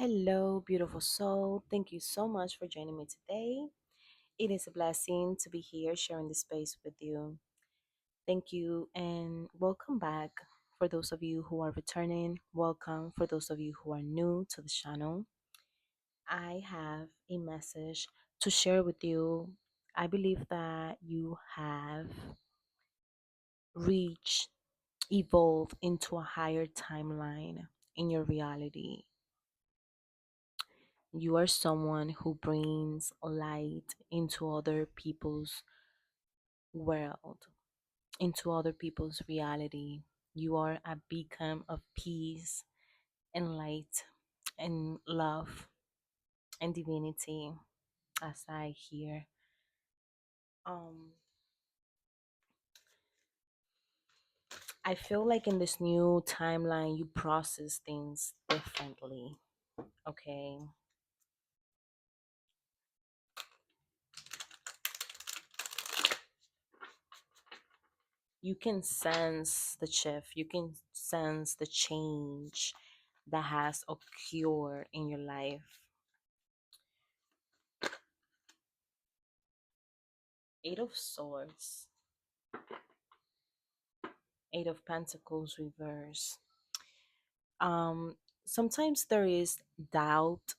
Hello, beautiful soul. Thank you so much for joining me today. It is a blessing to be here sharing this space with you. Thank you and welcome back. For those of you who are returning, welcome. For those of you who are new to the channel, I have a message to share with you. I believe that you have reached, evolved into a higher timeline in your reality. You are someone who brings light into other people's world, into other people's reality. You are a beacon of peace and light and love and divinity, as I hear. Um, I feel like in this new timeline, you process things differently. Okay, you can sense the shift, you can sense the change that has occurred in your life. Eight of Swords, Eight of Pentacles reverse. Sometimes there is doubt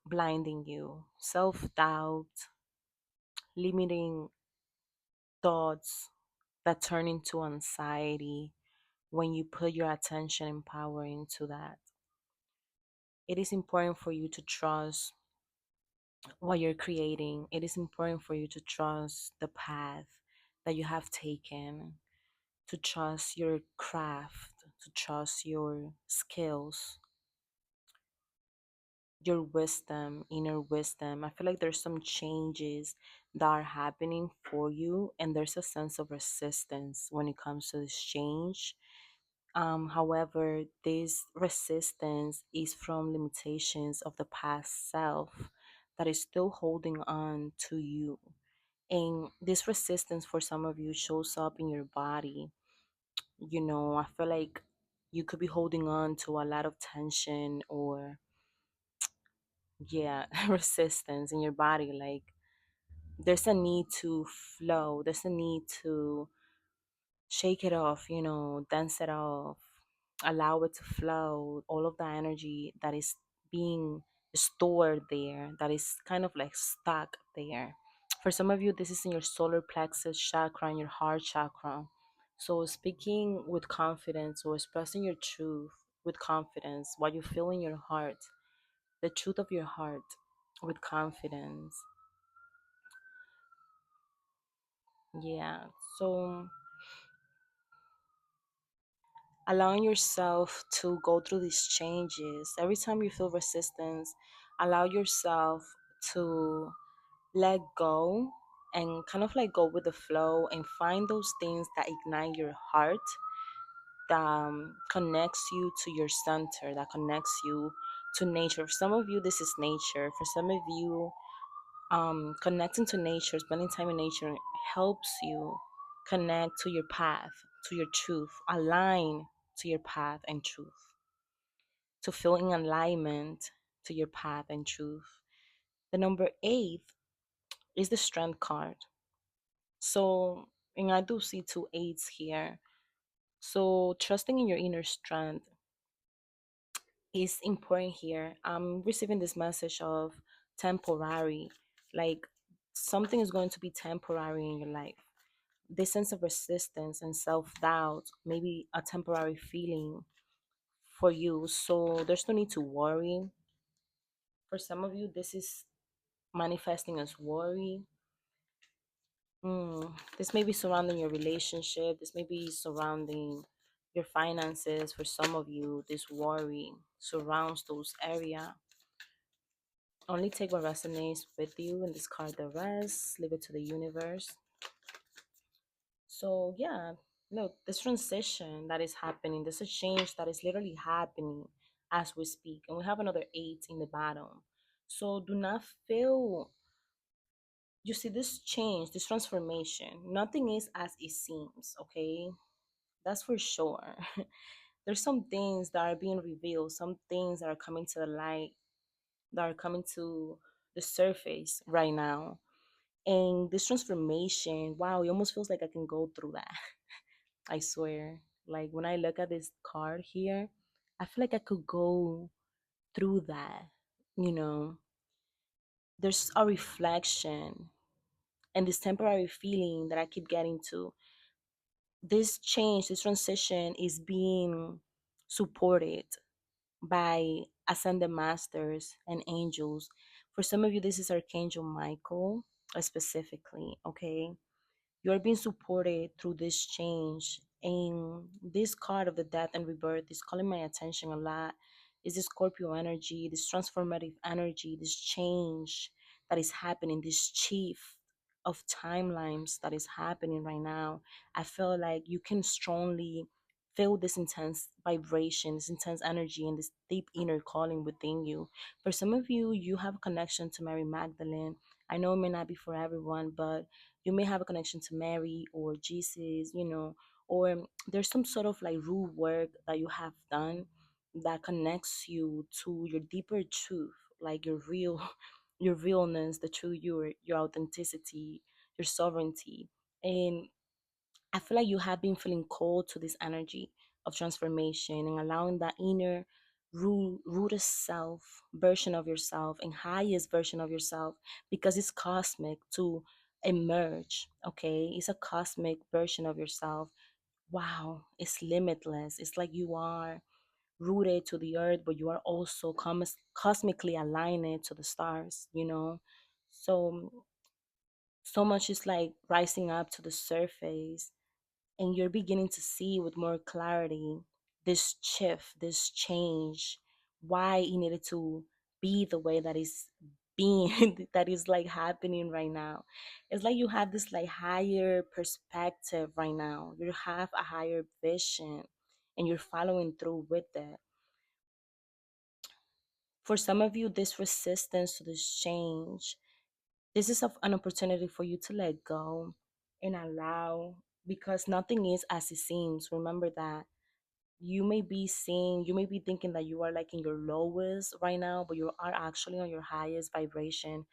blinding you, self doubt, limiting thoughts that turn into anxiety when you put your attention and power into that. It is important for you to trust what you're creating. It is important for you to trust the path that you have taken, to trust your craft, to trust your skills, your wisdom, inner wisdom. I feel like there's some changes that are happening for you, and there's a sense of resistance when it comes to this change. However, this resistance is from limitations of the past self that is still holding on to you. And this resistance for some of you shows up in your body. I feel like you could be holding on to a lot of tension or, yeah, resistance in your body. Like there's a need to flow, there's a need to shake it off, dance it off, allow it to flow. All of the energy that is being stored there, that is kind of like stuck there. For some of you, this is in your solar plexus chakra and your heart chakra. So, speaking with confidence or expressing your truth with confidence, what you feel in your heart, the truth of your heart with confidence. Yeah. So, allowing yourself to go through these changes. Every time you feel resistance, allow yourself to let go and kind of like go with the flow and find those things that ignite your heart, that connects you to your center, that connects you to nature. For some of you, this is nature. For some of you, connecting to nature, spending time in nature helps you connect to your path, to your truth, align to your path and truth, to feel in alignment to your path and truth. The number eight is the strength card. So, and I do see two eights here. So, trusting in your inner strength is important here. I'm receiving this message of temporary, like something is going to be temporary in your life. This sense of resistance and self doubt, maybe a temporary feeling for you. So there's no need to worry. For some of you, this is manifesting as worry. This may be surrounding your relationship. This may be surrounding your finances. For some of you, this worry surrounds those areas. Only take what resonates with you and discard the rest. Leave it to the universe. So, yeah, look, this transition that is happening, there's a change that is literally happening as we speak. And we have another eight in the bottom. So, do not feel, you see, this change, this transformation, nothing is as it seems, okay? That's for sure. there's some things that are being revealed, some things that are coming to the light, that are coming to the surface right now. And this transformation, wow, it almost feels like I can go through that. I swear. Like when I look at this card here, I feel like I could go through that. You know, there's a reflection and this temporary feeling that I keep getting to. This change, this transition is being supported by ascended masters and angels. For some of you, this is Archangel Michael specifically, okay? You're being supported through this change. And this card of the death and rebirth is calling my attention a lot. Is this Scorpio energy, this transformative energy, this change that is happening, this shift of timelines that is happening right now. I feel like you can strongly feel this intense vibration, this intense energy, and this deep inner calling within you. For some of you, you have a connection to Mary Magdalene. I know it may not be for everyone, but you may have a connection to Mary or Jesus, or there's some sort of like root work that you have done that connects you to your deeper truth, like your real, your realness, the true you, your authenticity, your sovereignty. And I feel like you have been feeling called to this energy of transformation and allowing that inner rooted self version of yourself and highest version of yourself, because it's cosmic, to emerge. Okay, it's a cosmic version of yourself. Wow, it's limitless. It's like you are rooted to the earth, but you are also cosmically aligned to the stars, so so much is like rising up to the surface, and you're beginning to see with more clarity this shift, this change, why it needed to be the way that is being that is like happening right now. It's like you have this like higher perspective right now. You have a higher vision and you're following through with it. For some of you, this resistance to this change, this is an opportunity for you to let go and allow, because nothing is as it seems. Remember that. You may be thinking that you are like in your lowest right now, but you are actually on your highest vibration.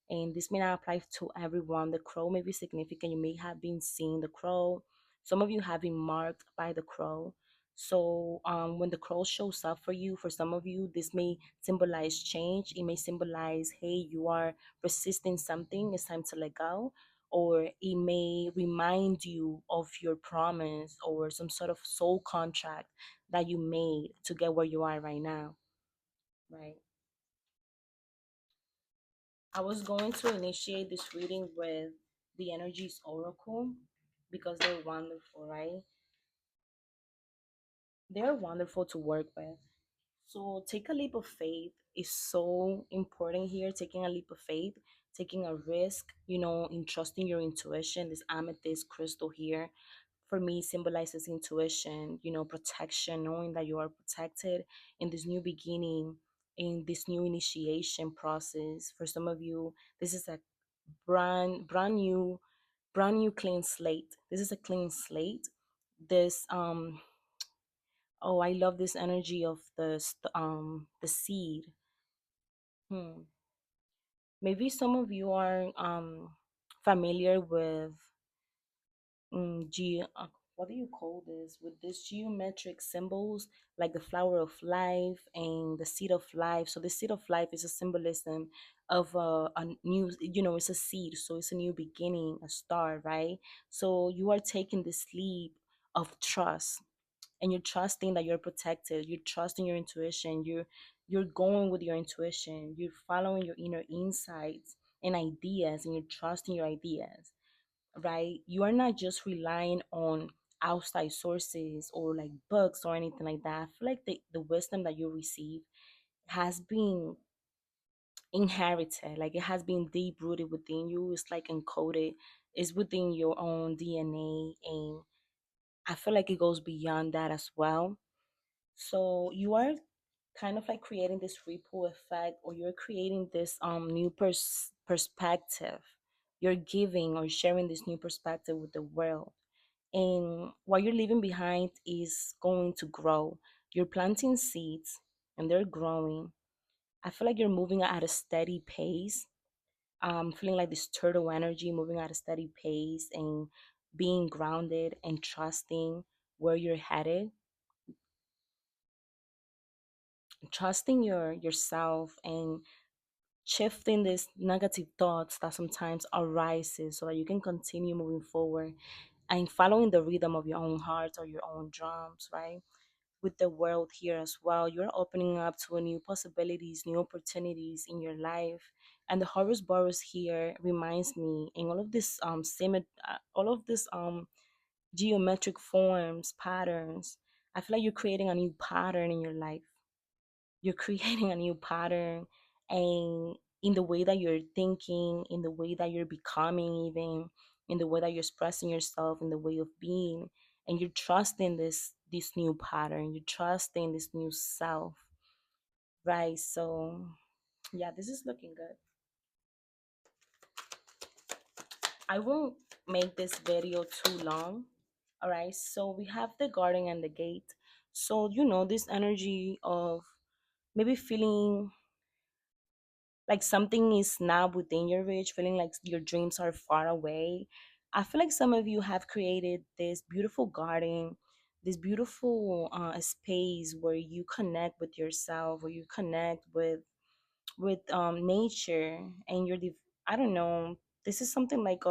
And this may not apply to everyone. The crow may be significant. You may have been seeing the crow. Some of you have been marked by the crow. So when the crow shows up for you, for some of you, this may symbolize change. It may symbolize, hey, you are resisting something. It's time to let go. Or it may remind you of your promise or some sort of soul contract that you made to get where you are right now, right? I was going to initiate this reading with the Energies Oracle because they're wonderful, right? They're wonderful to work with. So take a leap of faith is so important here. Taking a leap of faith, taking a risk, in trusting your intuition. This amethyst crystal here for me symbolizes intuition, protection, knowing that you are protected in this new beginning, in this new initiation process. For some of you, this is a brand new clean slate. This is a clean slate. This oh, I love this energy of the seed. Hmm. Maybe some of you are familiar with what do you call this, with these geometric symbols, like the flower of life and the seed of life. So the seed of life is a symbolism of a new, it's a seed, so it's a new beginning, a start, right? So you are taking this leap of trust, and you're trusting that you're protected, you're trusting your intuition, you're going with your intuition, you're following your inner insights and ideas, and you're trusting your ideas, right? You are not just relying on outside sources or like books or anything like that. I feel like the wisdom that you receive has been inherited, like it has been deep rooted within you. It's like encoded, it's within your own DNA, and I feel like it goes beyond that as well. So you are kind of like creating this ripple effect, or you're creating this new perspective. You're giving or sharing this new perspective with the world, and what you're leaving behind is going to grow. You're planting seeds and they're growing. I feel like you're moving at a steady pace. Feeling like this turtle energy, moving at a steady pace and being grounded and trusting where you're headed, trusting yourself and shifting these negative thoughts that sometimes arises so that you can continue moving forward and following the rhythm of your own heart or your own drums, right? With the world here as well, you're opening up to a new possibilities, new opportunities in your life. And the Horus Boreas here reminds me in all of this geometric forms, patterns. I feel like you're creating a new pattern in your life. You're creating a new pattern, and in the way that you're thinking, in the way that you're becoming, even in the way that you're expressing yourself, in the way of being, and you're trusting this new pattern, you're trusting this new self, right? So yeah, this is looking good. I won't make this video too long. All right, so we have the garden and the gate. So this energy of maybe feeling like something is not within your reach, feeling like your dreams are far away. I feel like some of you have created this beautiful garden, this beautiful space where you connect with yourself, where you connect with nature, and I don't know. This is something like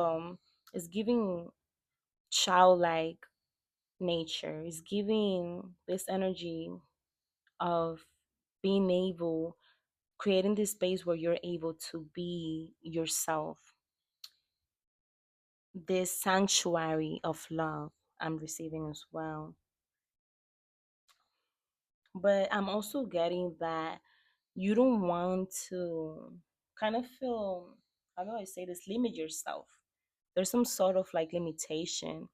it's giving childlike nature. It's giving this energy of being able creating this space where you're able to be yourself, this sanctuary of love I'm receiving as well. But I'm also getting that you don't want to kind of feel, how do I say this, limit yourself. There's some sort of like limitation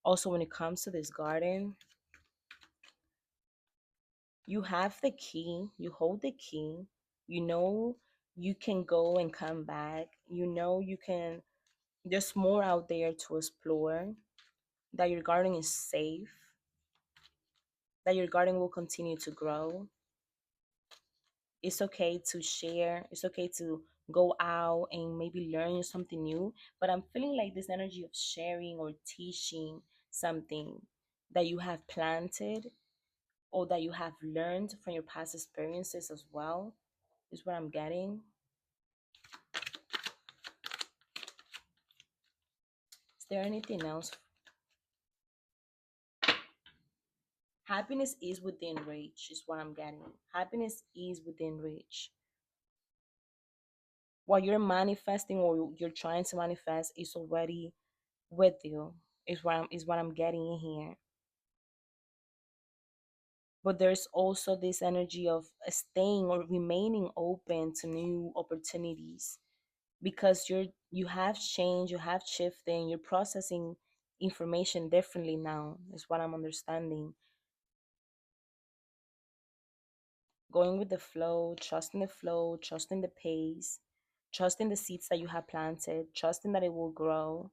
also when it comes to this garden. You have the key, you hold the key, you know you can go and come back, you can, there's more out there to explore, that your garden is safe, that your garden will continue to grow. It's okay to share, it's okay to go out and maybe learn something new. But I'm feeling like this energy of sharing or teaching something that you have planted or that you have learned from your past experiences as well is what I'm getting. Is there anything else? Happiness is within reach, is what I'm getting. Happiness is within reach. What you're manifesting or you're trying to manifest is already with you, is what I'm getting in here. But there's also this energy of staying or remaining open to new opportunities, because you have changed, you have shifted, and you're processing information differently now, is what I'm understanding. Going with the flow, trusting the pace, trusting the seeds that you have planted, trusting that it will grow,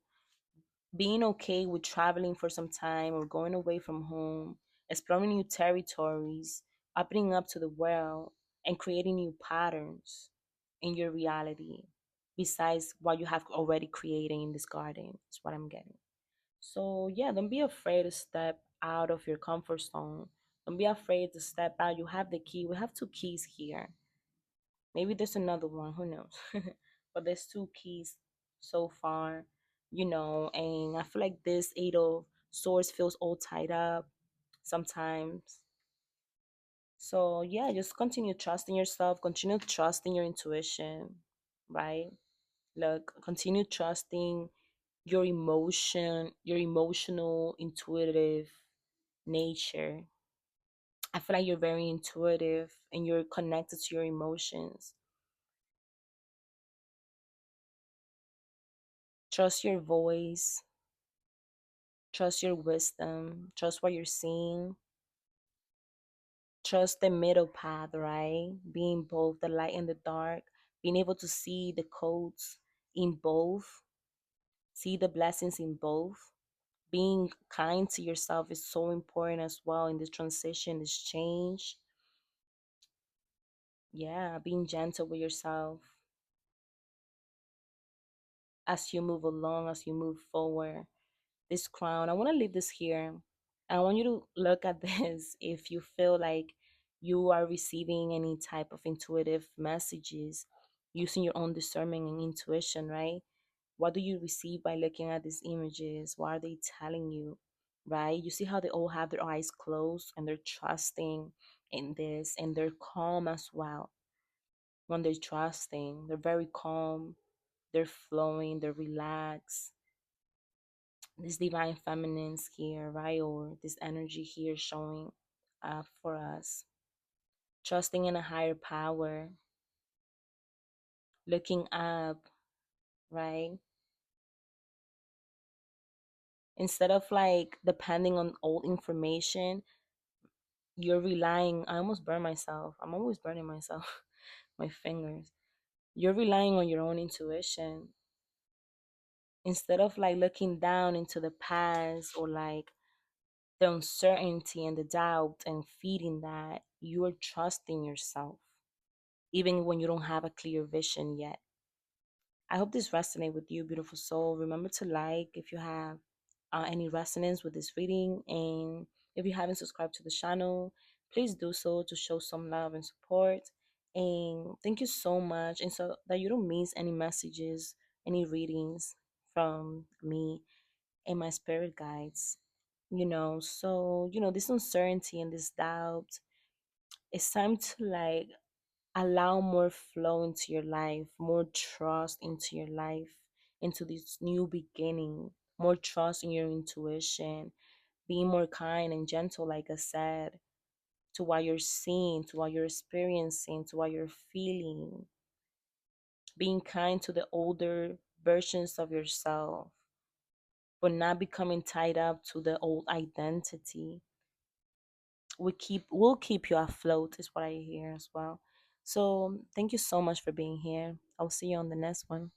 being okay with traveling for some time or going away from home, exploring new territories, opening up to the world, and creating new patterns in your reality besides what you have already created in this garden, is what I'm getting. So, yeah, don't be afraid to step out of your comfort zone. Don't be afraid to step out. You have the key. We have two keys here. Maybe there's another one, who knows? But there's two keys so far, and I feel like this Eight of Swords feels all tied up sometimes. So, yeah, just continue trusting yourself, continue trusting your intuition, right? Like, continue trusting your emotional, intuitive nature. I feel like you're very intuitive and you're connected to your emotions. Trust your voice, trust your wisdom, trust what you're seeing, trust the middle path, right? Being both the light and the dark, being able to see the codes in both, see the blessings in both. Being kind to yourself is so important as well in this transition, this change. Yeah, being gentle with yourself as you move along, as you move forward. This crown, I want to leave this here. I want you to look at this if you feel like you are receiving any type of intuitive messages using your own discernment and intuition, right? What do you receive by looking at these images? What are they telling you, right? You see how they all have their eyes closed and they're trusting in this and they're calm as well. When they're trusting, they're very calm, they're flowing, they're relaxed. This divine feminine's here, right? Or this energy here showing up for us. Trusting in a higher power, looking up, right? Instead of like depending on old information, you're relying. I almost burn myself. I'm always burning myself, my fingers. You're relying on your own intuition. Instead of like looking down into the past or like the uncertainty and the doubt and feeding that, you are trusting yourself even when you don't have a clear vision yet. I hope this resonates with you, beautiful soul. Remember to like if you have any resonance with this reading, and if you haven't subscribed to the channel, please do so to show some love and support. And thank you so much, and so that you don't miss any messages, any readings from me and my spirit guides. This uncertainty and this doubt, it's time to like allow more flow into your life, more trust into your life, into this new beginning, more trust in your intuition, being more kind and gentle, like I said, to what you're seeing, to what you're experiencing, to what you're feeling, being kind to the older versions of yourself, but not becoming tied up to the old identity. We'll keep you afloat is what I hear as well. So thank you so much for being here. I'll see you on the next one.